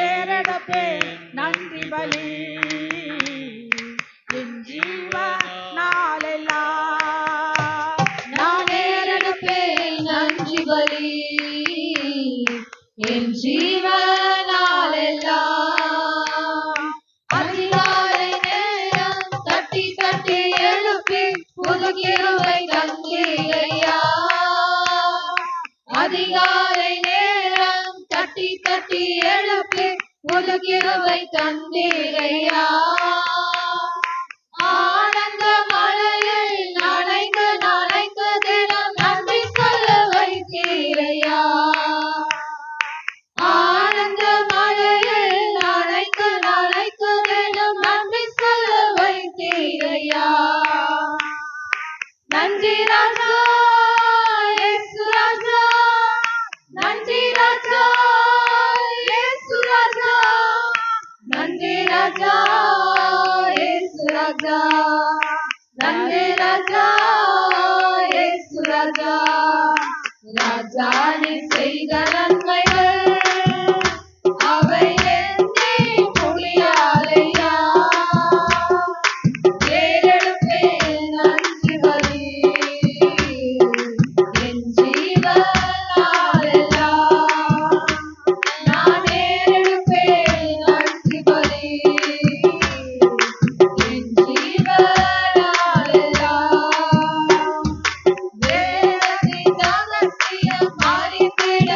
ஏறெடுப்பே நன்றி பலி என் ஜீவ நாளெல்லாம் நான் ஏறெடுப்பேன் நன்றி பலி என் ஜீவனாலெல்லாம். அதிகாலை நேரம் தட்டி தட்டி எழுப்பி புது கிருபை தந்தீரையா. அதிகாலை நேரம் தட்டி தட்டி எழுப்பி புது கிருபை தந்தீரையா. ஆனந்த மழையில் நனைந்து நனைந்து தினம் நன்றி சொல்ல வைத்தீரையா. ஆனந்த மழையில் நனைந்து நனைந்து தினம் நன்றி சொல்ல வைத்தீரையா. நன்றி ராஜா இயேசு ராஜா, நன்றி ராஜா இயேசு ராஜா, நன்றி ராஜா இயேசு ராஜா, நன்றி ராஜா இயேசு ராஜா. ராஜா நீ செய்த நன்மைகள் அவை எண்ணி முடியாதையா. ஏறெடுப்பேன் நன்றி பலி என் ஜீவனாலெல்லாம். நான் ஏறெடுப்பேன் நன்றி பலி என் ஜீவனாலெல்லாம். வேதத்தின் ரகசியம் அறிந்திட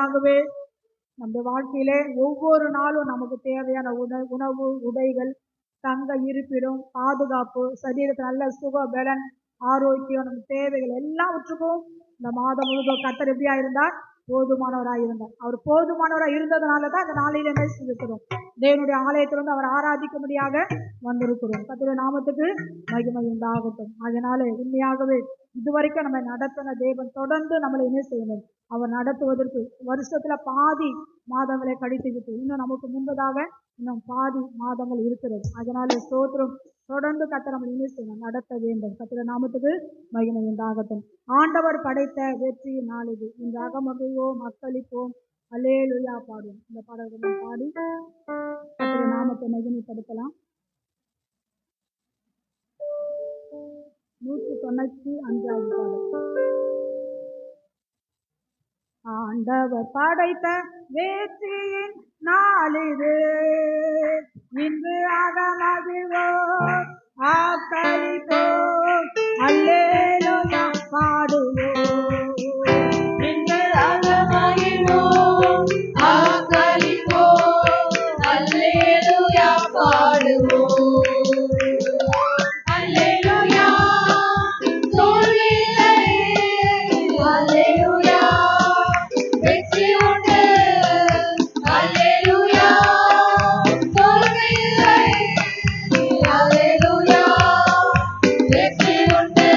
உண்மையாகவே நம்ம வாழ்க்கையிலே ஒவ்வொரு நாளும் நமக்கு தேவையான உணவு, உடைகள், தங்க இருப்பிடம், பாதுகாப்பு, சரீரத்தில் நல்ல சுக பலன், ஆரோக்கியம், நம்ம தேவைகள் எல்லாவற்றுக்கும் இந்த மாதம் முழுவதும் கர்த்தர் எப்படியா இருந்தார்? போதுமானவராக இருந்தார். அவர் போதுமானவராக இருந்ததுனால தான் இந்த நாளில் என்ன செஞ்சிருக்கிறோம்? தேவனுடைய ஆலயத்தில் வந்து அவர் ஆராதிக்கும்படியாக வந்திருக்கிறோம். கர்த்தருடைய நாமத்துக்கு மகிமை உண்டாகட்டும். அதனால உண்மையாகவே இதுவரைக்கும் நம்ம நடத்தின தேவன் தொடர்ந்து நம்மளை என்ன செய்யணும்? அவர் நடத்துவதற்கு வருஷத்துல பாதி மாதங்களை கழித்து விட்டு இன்னும் நமக்கு முன்பதாக இன்னும் பாதி மாதங்கள் இருக்கிறது. அதனால ஸ்தோத்திரம். தொடர்ந்து கர்த்தர் நம்ம என்ன செய்யணும்? நடத்த வேண்டும். கர்த்தருடைய நாமத்துக்கு மகிமை உண்டாகட்டும். ஆண்டவர் படைத்த வெற்றியின் நாள் இது. இந்த அகமகிழ்வோம், மக்களிப்போம், அல்லேலூயா பாடுவோம். இந்த பாடல்களை பாடி கர்த்தருடைய நாமத்தை மகிமைப்படுத்தலாம். 195வது பாடல். ஆண்டவர் படைத்த வெற்றியின் நாளிது, இன்று அகமகிழ்வோம், ஆக்களிப்போம், அல்லேலூயா பாடுவோம். இன்று அகமகிழ்வோம், ஆக்களிப்போம், அல்லேலூயா பாடுவோம். அல்லேலூயா, தோல்வியில்லை, அல்லேலூயா, வெற்றி உண்டு, அல்லேலூயா, தோல்வியில்லை, அல்லேலூயா, வெற்றி உண்டு,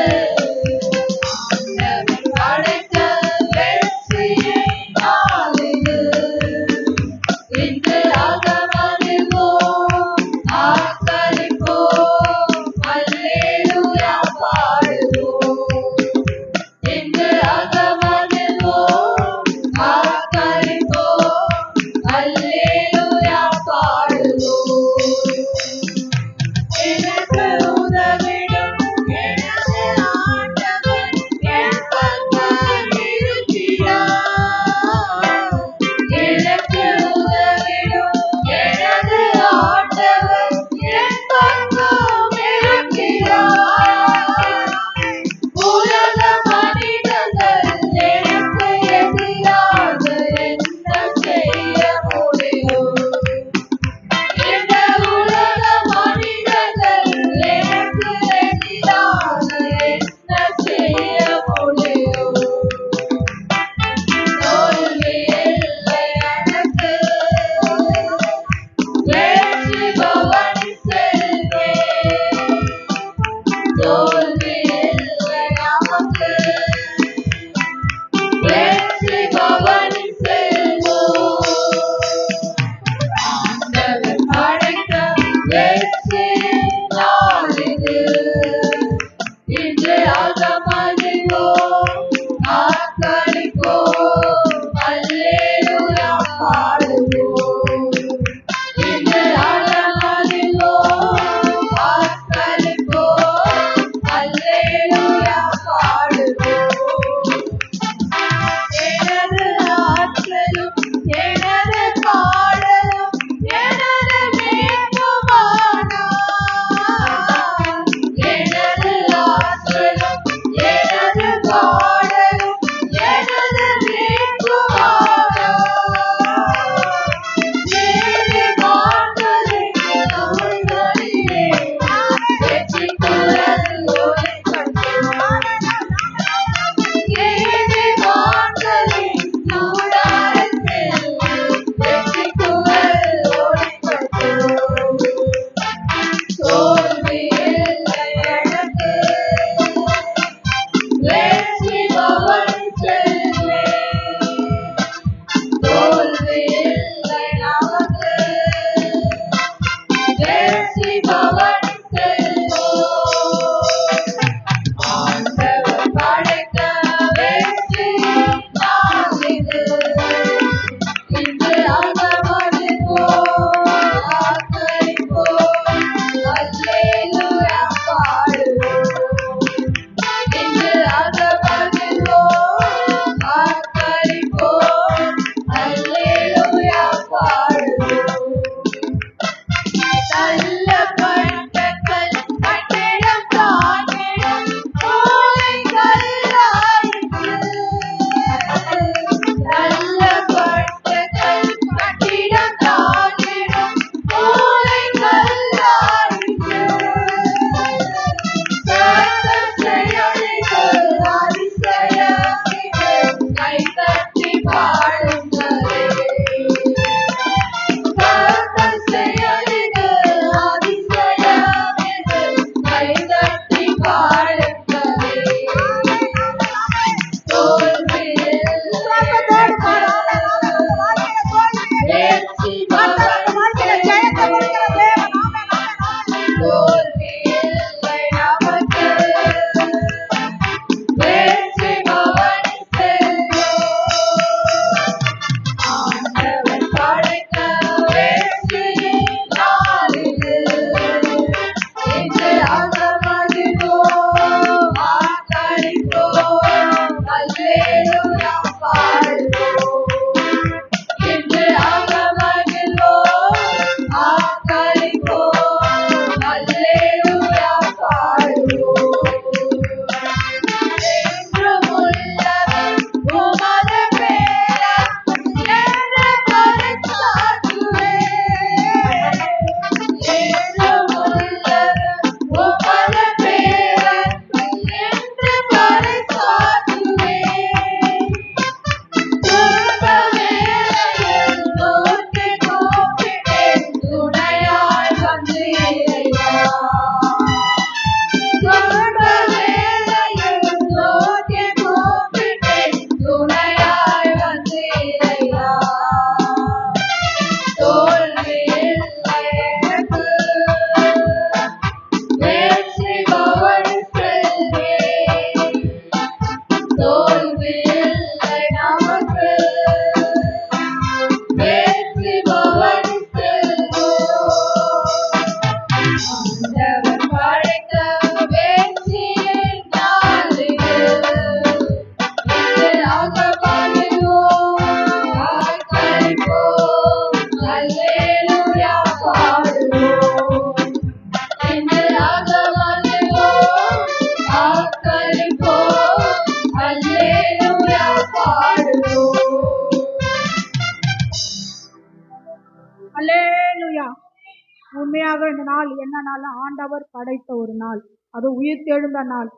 உண்மையாக இந்த நாள் என்ன நாள்? ஆண்டவர் படைத்த ஒரு நாள், அது உயிர் தெழுந்த நாள்,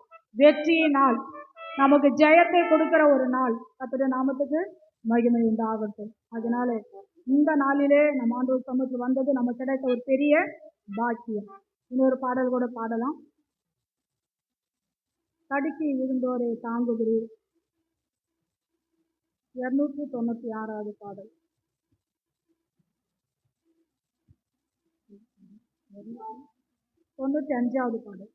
வெற்றியின் நாள், நமக்கு ஜெயத்தை கொடுக்கிற ஒரு நாள். கர்த்தருடைய நாமத்துக்கு மகிமை உண்டாகட்டும். அதனால இந்த நாளிலே நம்ம ஆண்டவர் சமூகத்தில் வந்தது நம்ம கிடைத்த ஒரு பெரிய பாக்கியம். இன்னொரு பாடல் கூட பாடலாம். தடுக்கி விழுந்தோரை தாங்குகிறீர், 296வது பாடல். 95வது பாடல்.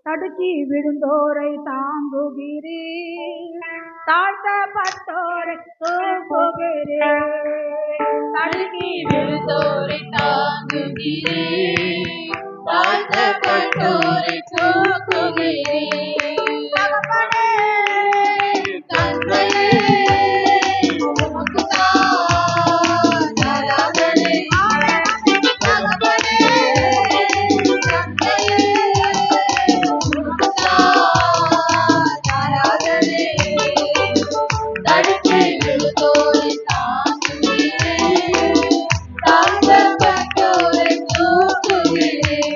தடுக்கி விழுந்தோரை தாங்குகிறீர், தாழ்த்தப்பட்டோரை தூக்குகிறீர். தடுக்கி விழுந்தோரை தாங்குகிறீர், தாழ்த்தப்பட்டோரை தூக்குகிறீர். தகப்பனே, தந்தையே, உமக்குத்தான் ஆராதனை. தகப்பனே, தந்தையே, உமக்குத்தான் ஆராதனை. தடுக்கி விழுந்தோரை தாங்குகிறீர், தாழ்த்தப்பட்டோரை தூக்குகிறீர்.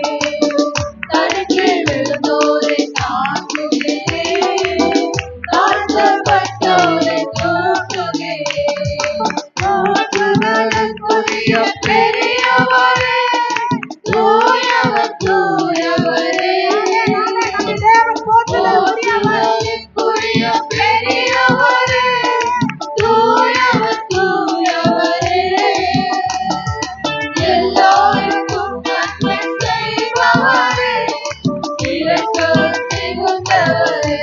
தடுக்கி விழுந்தோரை தாங்குகிறீர், தாழ்த்தப்பட்டோரை தூக்குகிறீர். தூக்குதலுக்குரிய பெரியவரே, தூயவர் தூயவரே. போற்றுதலுக்குரிய பெரியவரே, தூயவர் தூயவரே. எல்லோருக்கும் நன்மை செய்பவரே, இரக்கம் மிகுந்தவரே.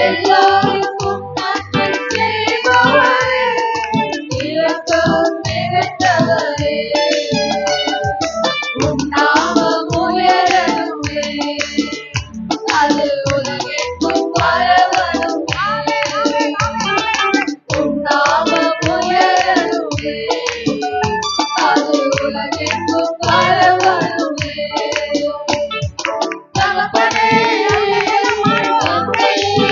எல்லோருக்கும் நன்மை செய்பவரே, இரக்கம் மிகுந்தவரே. உம் நாமம் உயரணுமே, அது உலகெங்கும் பரவணுமே. உம் நாமம் உயரணுமே, அது உலகெங்கும் பரவணுமே. தகப்பனே, தந்தையே,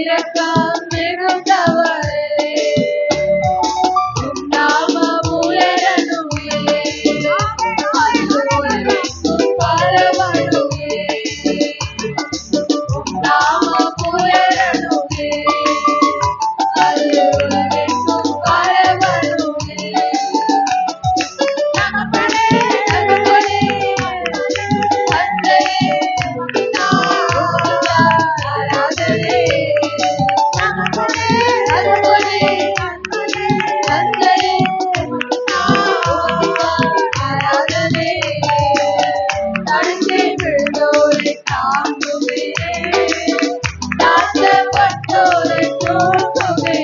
இரக்கம் மிகுந்தவரே, உம் நாமம் உயரணுமே, அது உலகெங்கும் பரவணுமே, உம் நாமம் உயரணுமே, அது உலகெங்கும் பரவணுமே. நமக்கே நமக்கே தந்தையே ஆராதனை, நமக்கே நமக்கே தந்தையே ஆராதனை, தடுக்கி விழுந்தோரை தாங்குமே, தாழ்த்தப்பட்டோரை தூக்குமே,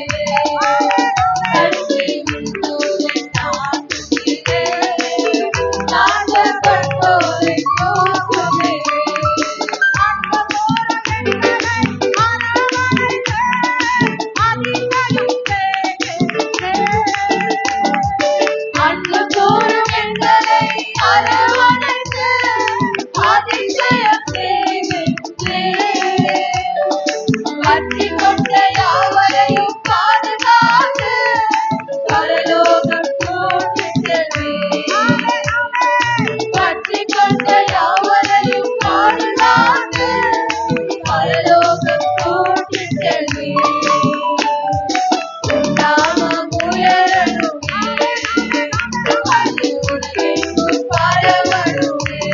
தடுக்கி விழுந்தோரை தாங்குமே, தாழ்த்தப்பட்டோரை தூக்குமே. அன்பு கூறும் எங்களை அரவணைத்து அதிசயம் செய்கின்றேன். பற்றிக் கொண்ட யாவரையும் பாதுகாத்து பரலோகம் கூட்டிச் செல்வேன். பற்றிக் கொண்ட யாவரையும் பாதுகாத்து பரலோகம் கூட்டிச் செல்வேன். உம் நாமம் உயரணுமே, அது உலகெங்கும் பரவணுமே,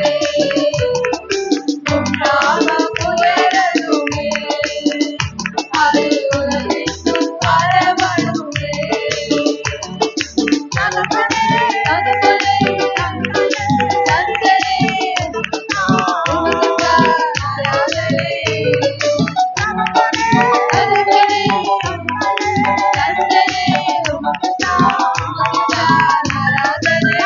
உம் நாமம் உயரணுமே, அது உலகெங்கும் பரவணுமே. நமக்கே நமக்கே தந்தையே உமக்கு ஆராதனை, நமக்கே நமக்கே தந்தையே உமக்கு ஆராதனை,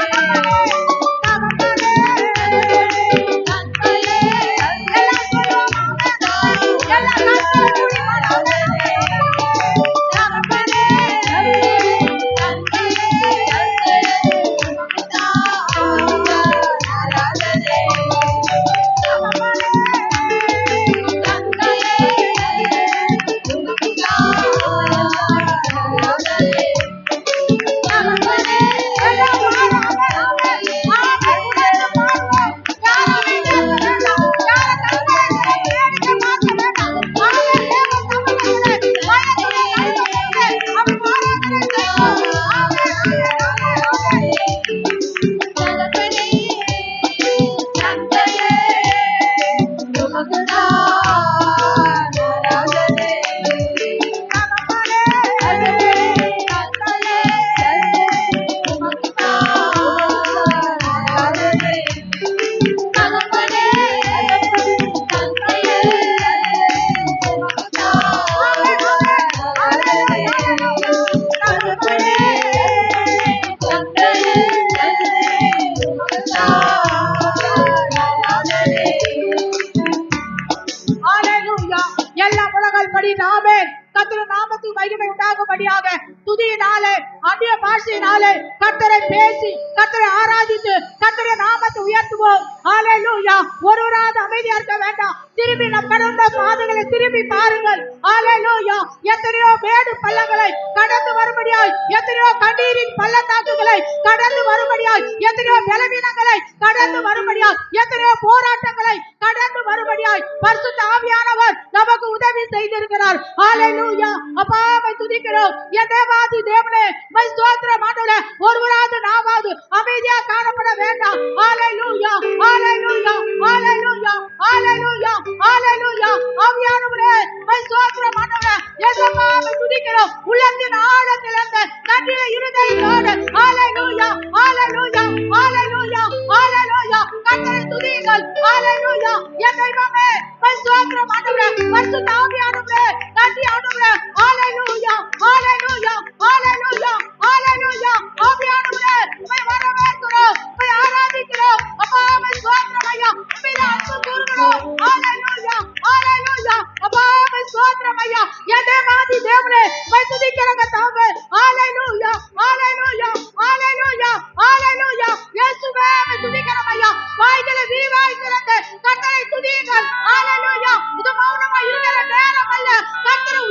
ஹalleluya. எல்லாம் உலகால் படி நாமே கர்த்தருடைய நாமத்துக்கு மகிமை உண்டாகும்படியாக துதியினாலே அந்நிய பாஷையினாலே கர்த்தரை பேசி கர்த்தரை ஆராதித்து கர்த்தருடைய நாமத்தை உயர்த்துவோம். ஹalleluya. ஒருவராவது அமைதியா இருக்க வேண்டாம். திரும்பி நம் கடந்த பாதைகளை திரும்பி பாருங்கள். ஹalleluya. எத்தனையோ மேடு பள்ளங்களை கடந்து வரும்படியாய், எத்தனையோ கண்ணீரின் பள்ளத்தாக்குகளை கடந்து வரும்படியாய், எத்தனையோ பலவீனங்களை கடந்து வரும்படியாய், எத்தனையோ போராட்டங்களை கடந்து வரும்படியாய் பரிசுத்த ஆவியானவர் நமக்கு உதவி செய்திருக்கிறார். ஹalleluya. அப்பாவை துதிக்கிறோம். என் தேவாதி தேவனே மை ஸ்தோத்திரம் ஆண்டவரே. ஒருவராவது நாவாவது அமைதியா காணப்பட வேண்டாம். ஹalleluya ஹalleluya ஹalleluya ஹalleluya ஹalleluya. ஆவியானவரே மை ஸ்தோத்திரம் ஆண்டவரே. இயேசுவை துதிக்கிறோம். உள்ளத்தின் ஆழத்திலிருந்து நன்றியை இருதயத்தோடு ஹalleluya ஹalleluya ஹalleluya ஹalleluya கர்த்தரை துதியுங்கள். ஹalleluya. என் தெய்வமே மை ஸ்தோத்திரம் ஆண்டவரே. பரிசுத்த ஆவியானவரே நன்றி ஆண்டவரே. ஹalleluya ஹalleluya ஹalleluya ஹalleluya. ஆவியானவரே மை வரவேற்கிறோம், மை ஆராதிக்கிறோம். அப்பா மை ஸ்தோத்திரம் ஐயா. மை அன்பு கூறுகிறோம். ஹalleluya ஹalleluya. அப்பா மை ஸ்தோத்திரம் ஐயா. என் தேவாதி தேவனே மை துதிக்கிறங்க தாவே. ஹalleluya ஹalleluya ஹalleluya ஹalleluya. இயேசுவே மை துதிக்கிறோம் ஐயா. வாய்களை விரிவாய் திறந்து கர்த்தரை துதியுங்கள். ஹalleluya. இது மௌனமா இருக்கிற நேரம் அல்ல. கர்த்தரை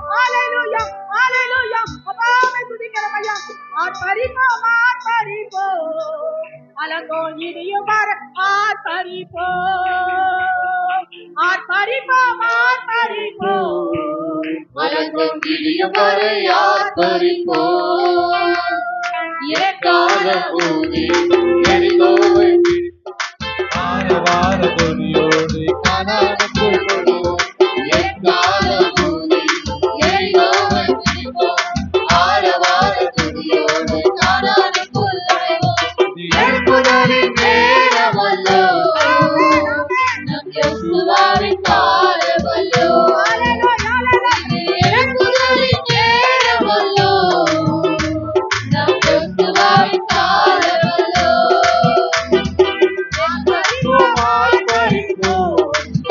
ஹalleluya ஹalleluya அப்பாவை துதிக்கிறோம் ஐயா ஆர்ப்பரிப்போம் அலங்கோ இடியும் வர ஆர்ப்பரிப்போம் அலங்கோ இடியும் வர ஆர்ப்பரிப்போம் ஏகாத பூமி எரிகோவை ஆரவார துணியோடு கானானுக்குள் நுழைவோம் ஏகாத பூமி எரிகோவை பிடிப்போம் ஆரவார துணியோடு கானானுக்குள் நுழைவோம் எழுப்புதலின் நேரமல்லோ நம் யெகோவாவின் காலமல்லோ எழுப்புதலின் நேரமல்லோ நம் யெகோவாவின் காலமல்லோ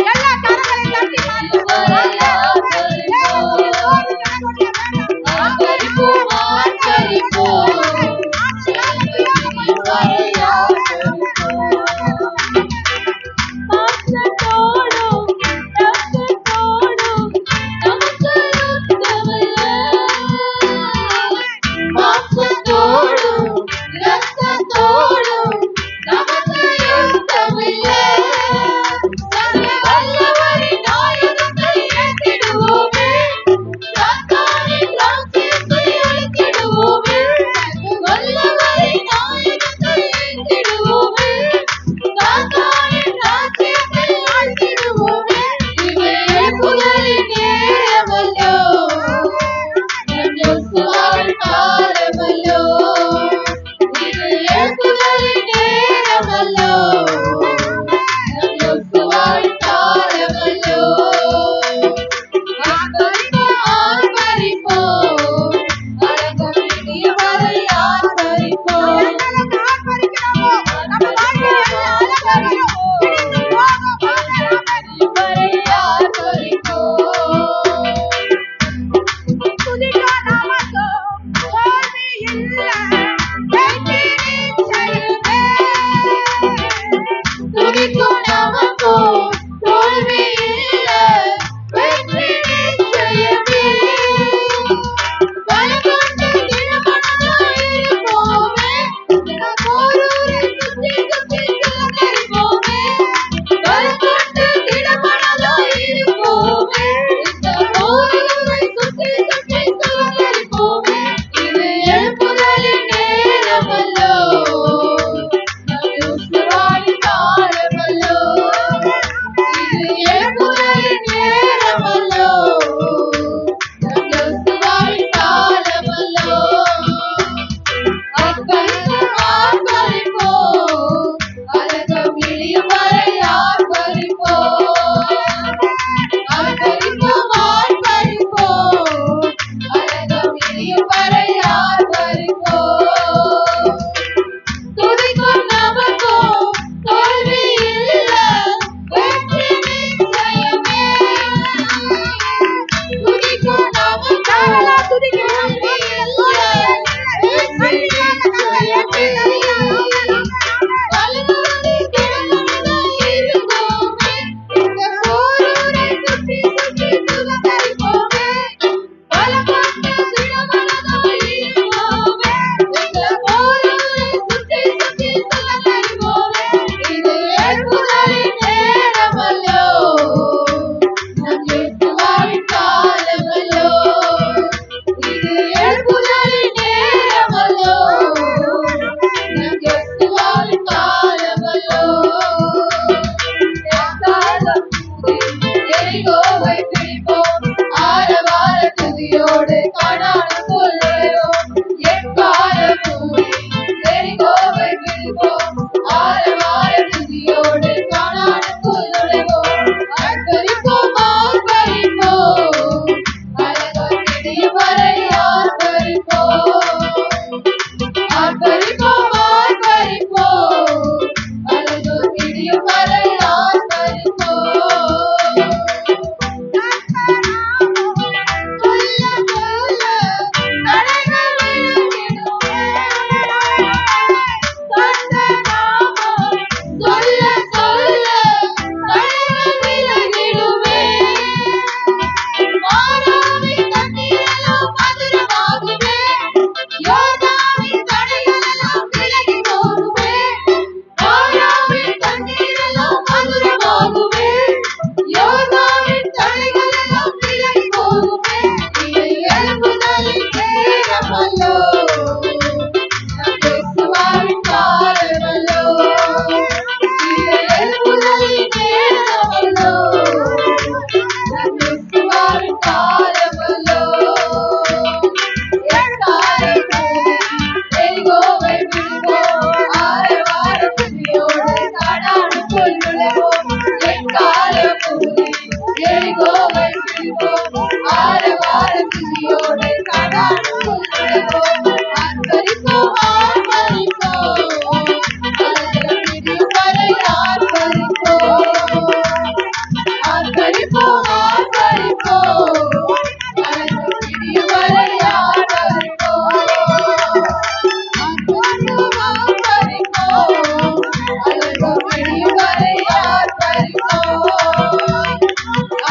எல்லா கரங்களை தட்டி நேரமல்லோ நம் கிறிஸ்துவின் காலமல்லோ எழுப்புதலின் நேரமல்லோ நம் கிறிஸ்துவின் காலமல்லோ எரிகோவை விடுவோம் ஆரவார துதியோடு கானானுக்குள் நுழைவோம் எரிகோவை விடுவோம் ஆரவார துதியோடு கானானுக்குள் நுழைவோம் ஆர்ப்பரிப்போம் ஆர்ப்பரிப்போம் கலங்கள் பிடியும் வரை ஆர்ப்பரிப்போம்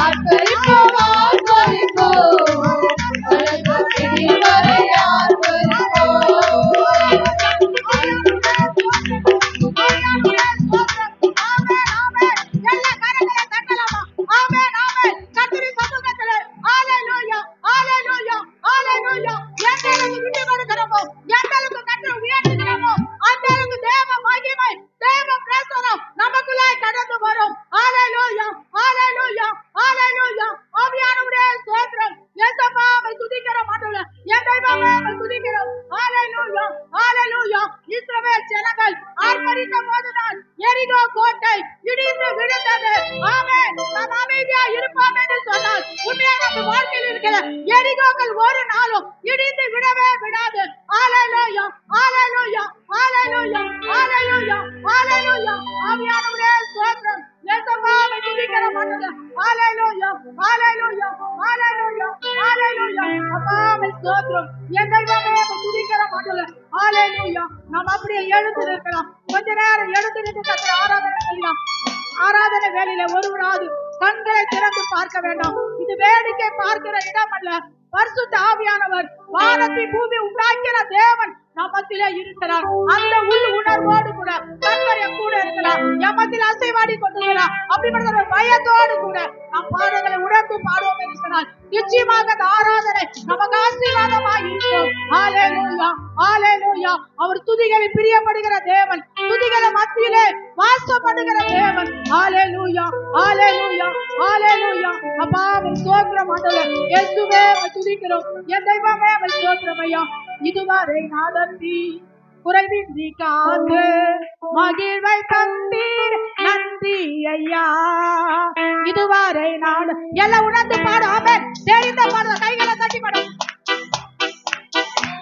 ஆர்ப்பரிப்போம் ஆர்ப்பரிப்போம் கலங்கள் பிடியும் வரை ஆர்ப்பரிப்போம் எரிகோ கோட்டை இடிந்து விழுந்தது. ஆமென். நாம் அமைதியா இருப்போம் என்று சொன்னால் உண்மையாக நம்ம வாழ்க்கையில் இருக்கிற எரிகோக்கள் ஒரு நாளும் இடிந்து விடவே விடாது. ஹல்லேலூயா ஹல்லேலூயா ஹல்லேலூயா ஹல்லேலூயா ஹல்லேலூயா. ஆவியானவரே ஸ்தோத்திரம். இயேசுவாவை துதிக்கிற மன்னரே ஹல்லேலூயா ஹல்லேலூயா ஹல்லேலூயா ஹல்லேலூயா. அப்பாவே ஸ்தோத்திரம். என் தெய்வமே துதிக்கிற மன்னரே ஹல்லேலூயா. நாம் அப்படியே எழுந்து நிற்கலாம். கொஞ்ச நேரம் எழுந்து நின்று கர்த்தரை ஆராதனை செய்யலாம். ஆராதனை வேளையில ஒருவராது கண்களை திறந்து பார்க்க வேண்டாம். இது வேடிக்கை பார்க்கிற இடம் அல்ல. பரிசுத்த ஆவியானவர் வானத்தை பூமி உண்டாக்கிற தேவன் நம்மத்திலே இருக்கிறார். அந்த உள் உணர்வோடு கூட கர்த்தர் என் கூட இருக்கிறார். எம்மத்தில் அசைவாடி கொண்டிருக்கிறார். அப்படிப்பட்ட ஒரு பயத்தோடு கூட நம் பாடங்களை உணர்ந்து பாடுவோம் என்று சொன்னால் நிச்சயமாக அந்த ஆராதனை நமக்கு ஆசீர்வாதமாக இருக்கும். ஹல்லேலூயா ஹல்லேலூயா. அவர் துதிகளை பிரியப்படுகிற தேவன், துதிகளை மத்தியிலே வாசம் பண்ணுகிற தேவன். ஹல்லேலூயா ஹல்லேலூயா ஹல்லேலூயா. அப்பா ஸ்தோத்திரம் ஆண்டவரே. இயேசுவே துதிக்கிறோம். என் தெய்வமே ஸ்தோத்திரம் ஐயா. இதுவரை நடத்தி குறைவின்றி காத்து மகிழ்வை தந்தீர் நன்றி ஐயா. இதுவரை நாடு எல்லாம் உணர்ந்து பாடும். ஆமென். தெரிந்த பாடுற கைகளை தட்டி பாடும்.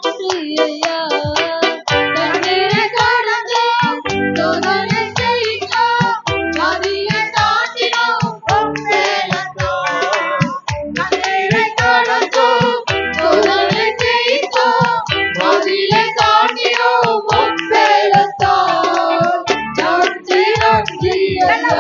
நன்றி ஐயா தண்ணீரை கடந்து சோதனை செய்தோம் நதியை தாண்டினோம் உம்மேலத்தோம். தண்ணீரை கடந்து சோதனை செய்தோம் நதியை தாண்டினோம் உம்மேலத்தோம். நன்றி நன்றி ஐயா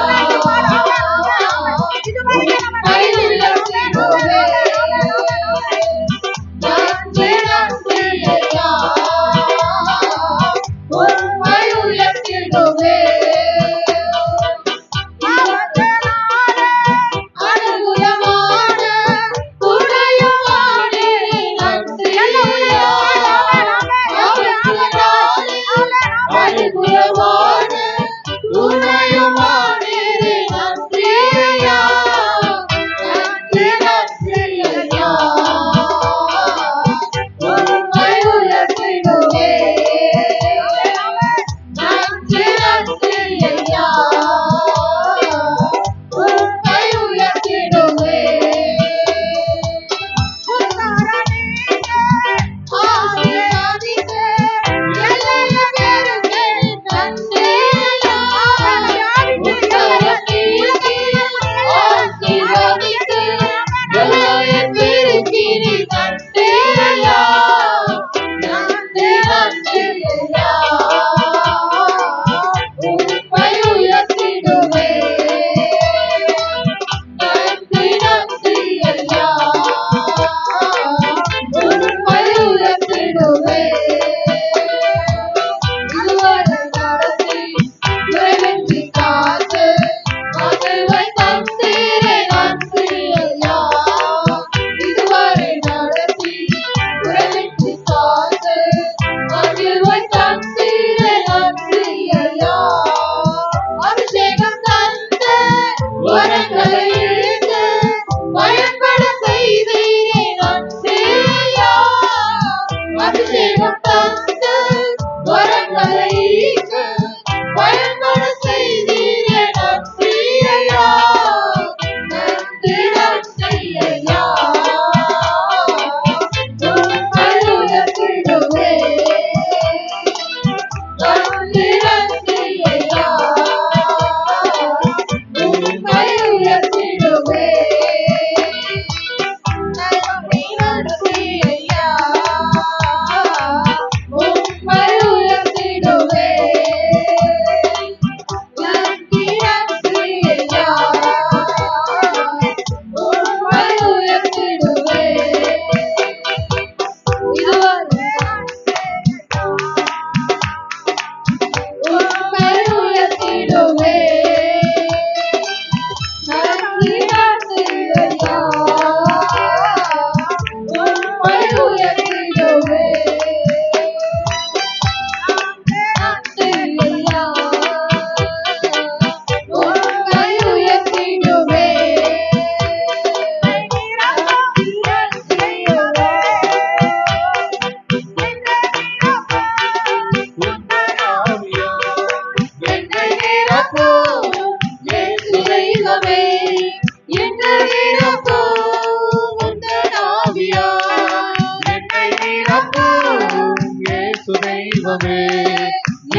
தெய்வமே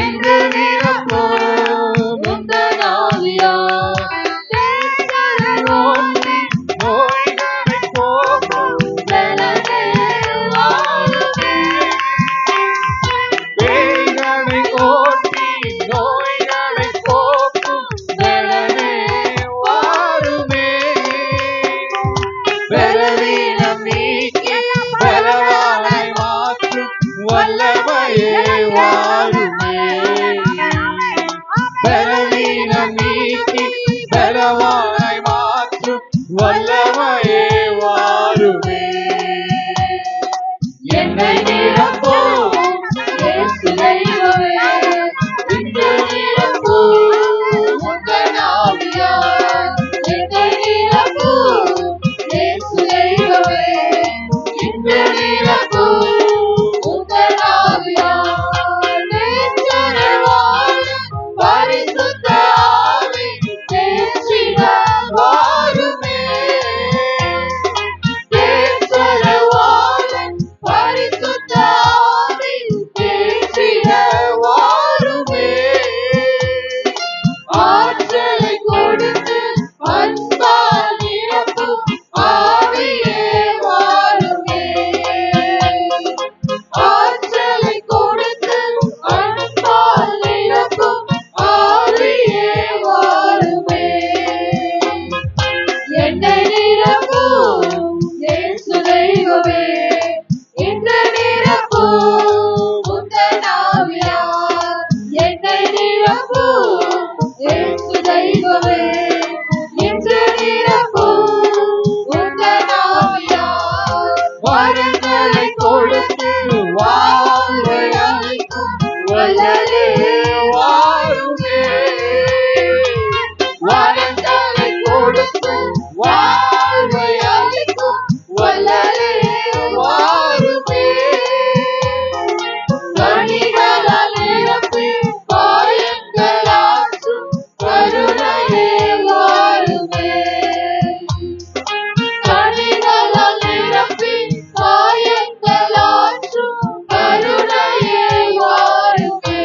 இன்று நிரப்பும் உந்தன் ஆவியால். ஓட்டி நோய்களை போக்கும் பலனே வாருமே. பேய்களை ஓட்டி நோய்களை போக்கும் பலனே வாருமே. பலவீனம் நீக்கி பலவானாய் மாற்றும் வல்லமையே வாருமே. பலவீனம் நீக்கி பலவானாய் மாற்றும் வல்லமையே வாருமே. என்னை நிரப்பும் இயேசு தெய்வமே இன்று நிரப்பும் உந்தன் ஆவியால். என்னை நிரப்பும் இயேசு தெய்வமே இன்று நிரப்பும் உந்தன் ஆவியால். நெஞ்சரை வாழும் பரிசுத்த ஆவி தேற்றிட வாருமே. நெஞ்சரை வாழும் பரிசுத்த ஆவி தேற்றிட வாருமே. ஆற்றலை கொடுத்து அன்பால் நிரப்பும் ஆவியே வாருமே. ஆற்றலை கொடுத்து அன்பால் நிரப்பும் ஆவியே வாருமே. என்னை நிரப்பும் இயேசு தெய்வமே இன்று நிரப்பும் உந்தன் ஆவியால். என்னை நிரப்பும் இயேசு தெய்வமே இன்று நிரப்பும் உந்தன் ஆவியால். வரங்களை கொடுத்து வாழ்வை அளிக்கும் வல்லலே வாருமே. வரங்களை கொடுத்து வாழ்வை அளிக்கும் வல்லலே வாருமே. கனிகளால் நிரப்பி காயங்களாற்றும் கருணையே வாருமே. கனிகளால் நிரப்பி காயங்களாற்றும் கருணையே வாருமே.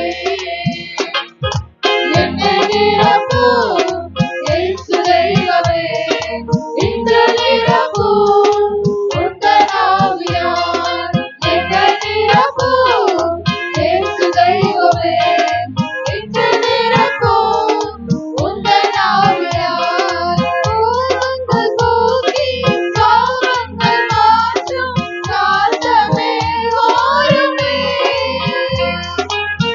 என்னை நிரப்பும் இயேசு தெய்வமே இன்று நிரப்பும் உந்தன் ஆவியால். என்னை நிரப்பும் இயேசு தெய்வமே இன்று நிரப்பும் உந்தன் ஆவியால். கோபங்கள் போக்கி சாபங்கள் மாற்றும் காத்தமே வாருமே.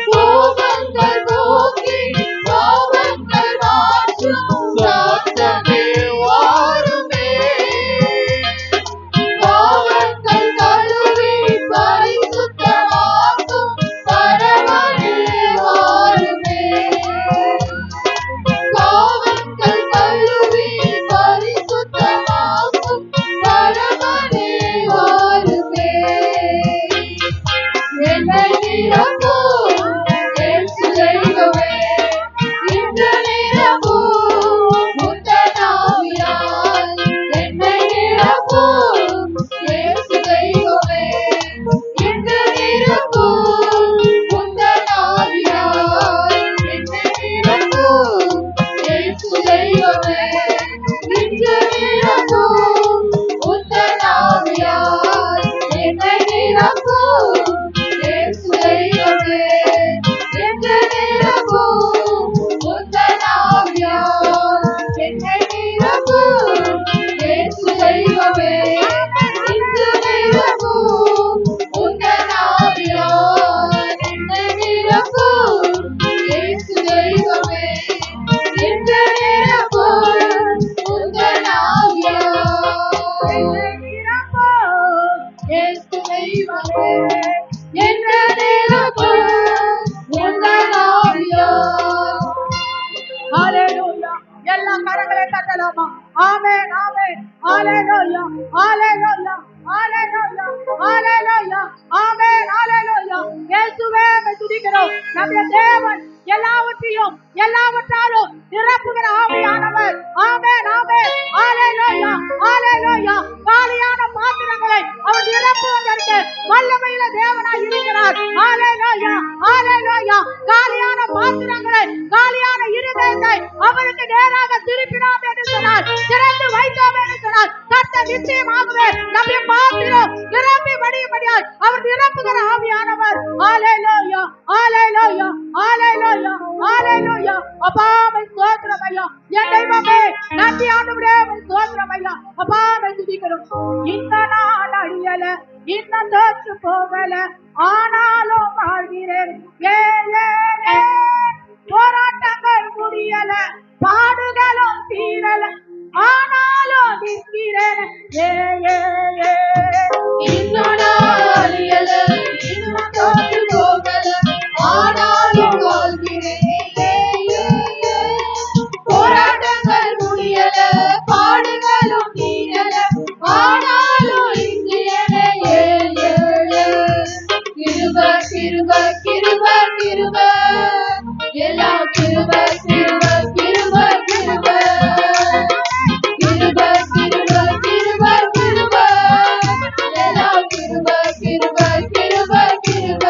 கோபங்கள் போக்கி சாபங்கள் மாற்றும் காத்தமே வாருமே. பாவங்கள் கழுவி பரிசுத்தமாக்கும் பரமனே வாருமே. பாவங்கள் கழுவி பரிசுத்தமாக்கும் பரமனே வாருமே. என்னை நிரப்பும் இயேசு தெய்வமே இன்று நிரப்பும் உந்தன் ஆவியால். என்னை நிரப்பும் இயேசு தெய்வமே இன்று நிரப்பும் உந்தன் ஆவியால். என்னை நிரப்பும் இயேசு தெய்வமே இன்று நிரப்பும் உந்தன் ஆவியால். என்னை நிரப்பும் இயேசு தெய்வமே இன்று நிரப்பும் உந்தன் ஆவியால். என்னை நிரப்பும் இயேசு தெய்வமே இன்று நிரப்பும் உந்தன் ஆவியால். என்னை நிரப்பும் இயேசு தெய்வமே இன்று நிரப்பும் உந்தன் ஆவியால். என்னை நிரப்பும் இயேசு தெய்வமே இன்று நிரப்பும் உந்தன் ஆவியால். ஹalleluya. எல்லா கரங்களை தட்டலாமா? ஆமென் ஆமென். ஹalleluya ஹalleluya ஹalleluya ஹalleluya ஆமென் ஹalleluya. இயேசுவே உம்மை துதிக்கிறோம். நம்முடைய தேவன் எல்லாவற்றையும் எல்லாவற்றாலும் நிரப்புகிற ஆவியானவர். ஆமென் ஆமென் ஹalleluya ஹalleluya. காலியான பாத்திரங்களை அவர் நிரப்புவதற்கு வல்லமையுள்ள தேவனாய் இருக்கிறார். ஹalleluya காலியான பாத்திரங்களை, காலியான இருதயத்தை அவருக்கு நேராக திருப்பினோம் என்று சொன்னார், திறந்து வைத்தோம் என்று சொன்னார். கர்த்தர் நிச்சயமாகவே நம்முடைய பாத்திரம் நிரம்பி வடியும்படியாய் அவர் நிரப்புகிற ஆவியானவர். ஹல்லேலூயா, ஹல்லேலூயா, ஹல்லேலூயா, ஹல்லேலூயா. அப்பா மை ஸ்தோத்திரம் ஐயா, என் தெய்வமே நன்றி ஆண்டவரே, மை ஸ்தோத்திரம் ஐயா. அப்பா மை துதிக்கிறோம். இந்த நாள் அழியல, இன்னும் தோற்று போகல, ஆனாலும் வாழ்கிறேன். போராட்டங்கள் முடியல, பாடுகளும் தீரல, ஆனாலும் நிற்கிறேன். இன்னும் நான் அழியல, இன்னும் தோற்று போகல, ஆனாலும் வாழ்கிறேன். போராட்டங்கள் முடியல, பாடுகளும் தீரல, ஆனாலும் இருக்கிறேன். கிருப கிருப கிருப கிருப, எல்லாம் கிருப கிருப கிருப கிருப, கிருப கிருப கிருப கிருப, எல்லாம் கிருப கிருப கிருப கிருப.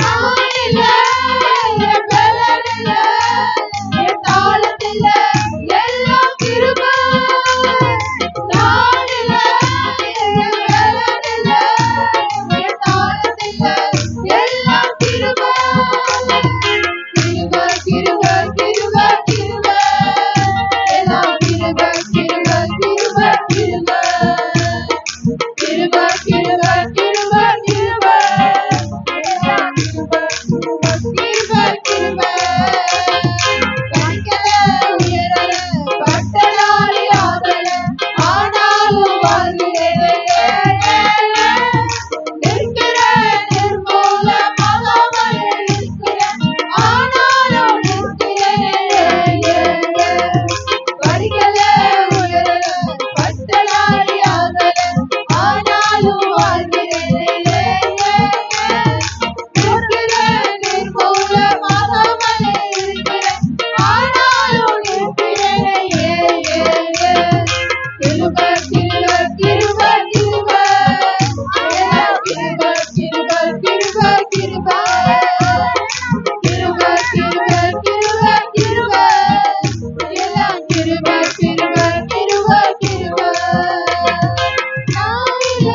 நான் இல்ல, என் பலன் இல்ல, என் தாளம் இல்ல, எல்லாம் கிருப. நான் இல்ல, என் பலன் இல்ல, என் தாளம் இல்ல, எல்லாம் கிருப. கிருப கிருப கிருப கிருப, எல்லாம் கிருப கிருப கிருப கிருப, கிருப கிருப கிருப கிருப, எல்லாம் கிருப கிருப கிருப. கண்கள உயரல, பட்டதாரி ஆகல, ஆனாலும் வாழ்கிறேன். நிற்கிறேன் நிர்மூலமாகாமல் இருக்கிறேன், ஆனாலும் நிற்கிறேன். படிக்கல உயரல, பட்டதாரி ஆகல, ஆனாலும் வாழ்கிறேன். நிற்கிறேன் நிர்மூலமாகாமல் இருக்கிறேன், ஆனாலும் நிற்கிறேன். கிருப கிருப கிருப கிருப, எல்லாம் கிருப கிருப கிருப கிருப, கிருப கிருப கிருப கிருப, எல்லாம் கிருப கிருப கிருப கிருப. நான் இல்ல,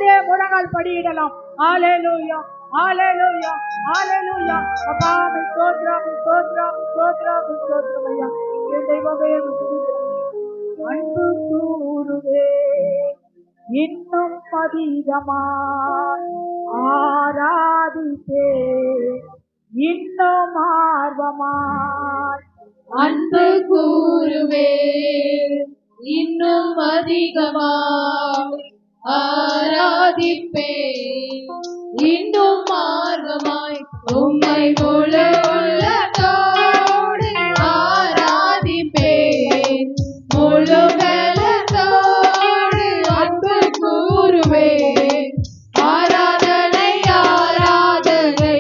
ஆவியிலே முழங்கால் படியிடலாம். ஹalleluya, ஹalleluya, ஹalleluya. அப்பா உம்மை ஸ்தோத்திரம், ஸ்தோத்திரம், ஸ்தோத்திரம், ஸ்தோத்திரம் ஐயா. என் தெய்வமே அன்பு கூறுவே இன்னும் அதிகமாய் ஆராதிப்பே இன்னும் ஆர்வமாய் அன்பு கூறுவே இன்னும் அதிகமாய் ஆராதிப்பே இன்னும் ஆர்வமாய் உம்மை முழு உள்ளத்தோடு ஆராதிப்பே முழு பலத்தோடு அன்பு கூறுவே ஆராதனை ஆராதனை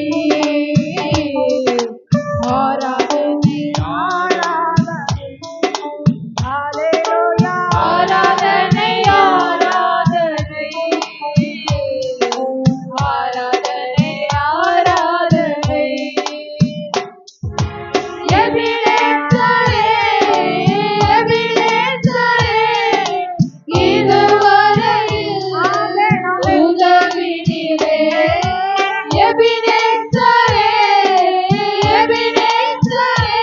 ஆராதனை ஹalleluya, ஆராதனை ஆராதனை ஆராதனை ஆராதனை எபினேசரே எபினேசரே இதுவரையில் உதவினீரே எபினேசரே எபினேசரே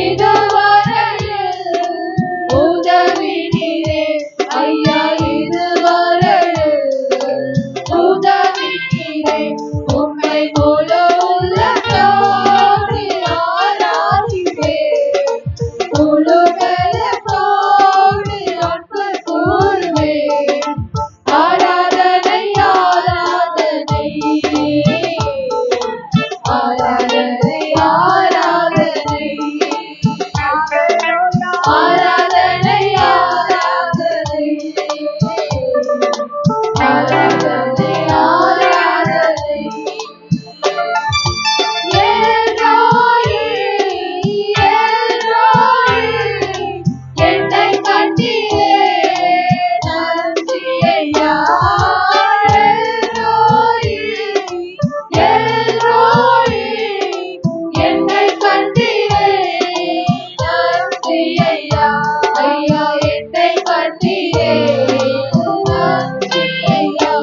இதுவரையில் உதவினீரே ஐயா இதுவரையில் உதவினீரே உம்மை முழு உள்ளத்தோடு ஆராதிப்பே முழு பலத்தோடு அன்பு கூறுவே ஆராதனை ஆராதனை ஆராதனை ஆராதனை ஆராதனை ஆராதனை ஆராதனை ஆராதனை ஏலோயி ஏலோயி என்னை கண்டீரே நன்றி ஐயா ஏலோயி ஏலோயி என்னை கண்டீரே நன்றி ஐயா ஐயா என்னை கண்டீரே நன்றி ஐயா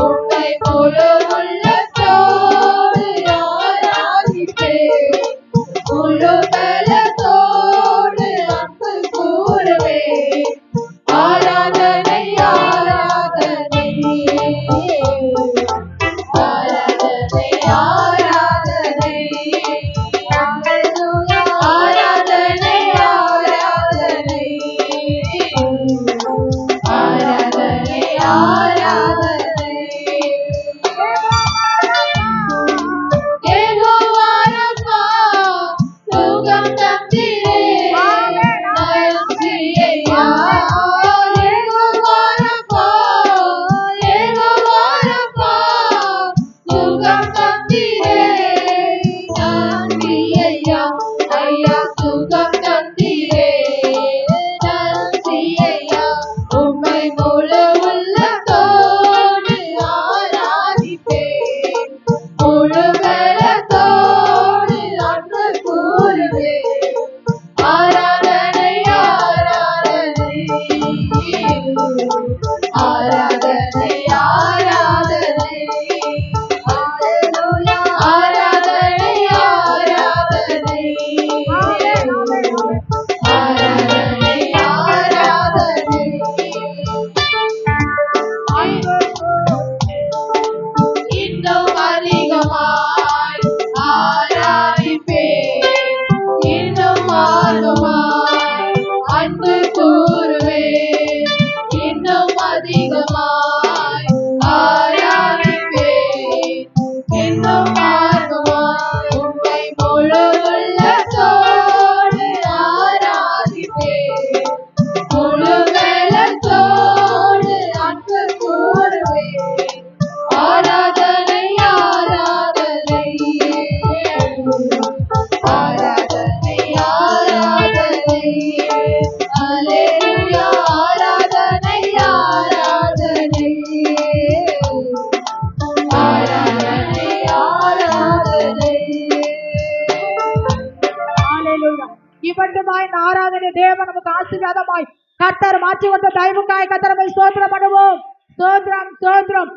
உம்மை முழு உள்ளத்தோடு ஆராதிப்பே முழு பலத்தோடு அன்பு கூறுவே ஆராதனை ஆராதனை ஆராதனை ஆராதனை ஆராதனை ஆராதனை ஆராதனை ஆராதனை யெகோவா ரப்பா சுகம் தந்தீரே நன்றி ஐயா யெகோவா ரப்பா சுகம் தந்தீரே நன்றி ஐயா ஐயா சுகம் தந்தீரே நன்றி ஐயா உம்மை முழு உள்ளத்தோடு ஆராதிப்பே முழு பலத்தோடு அன்பு கூறுவே ஆராதனை ஆராதனை ஆராதனை ஆராதனை ஹalleluya ஆராதனை ஆராதனை ஆராதனை ஆராதனை இன்னும் அதிகமாய் ஆராதிப்பே இன்னும் ஆர்வமாய் அன்பு கூறுவே இன்னும் அதிகமாய் ஆராதிப்பே இன்னும் ஆர்வமாய் உம்மை முழு உள்ளத்தோடு ஆராதிப்பே முழு பலத்தோடு அன்பு கூறுவே ஆராதனை ஆராதனை ஆராதனை ஆராதனை ஹalleluya ஆராதனை ஆராதனை ஆராதனை ஆராதனை ஹalleluya. இவ்வளவுமாய் இந்த ஆராதனை தேவன் நமக்கு ஆசீர்வாதமாய் கர்த்தர் மாற்றி வந்த தயவுக்காய் கர்த்தரை ஸ்தோத்திரம் பண்ணுவோம். ஸ்தோத்திரம் ஸ்தோத்திரம்.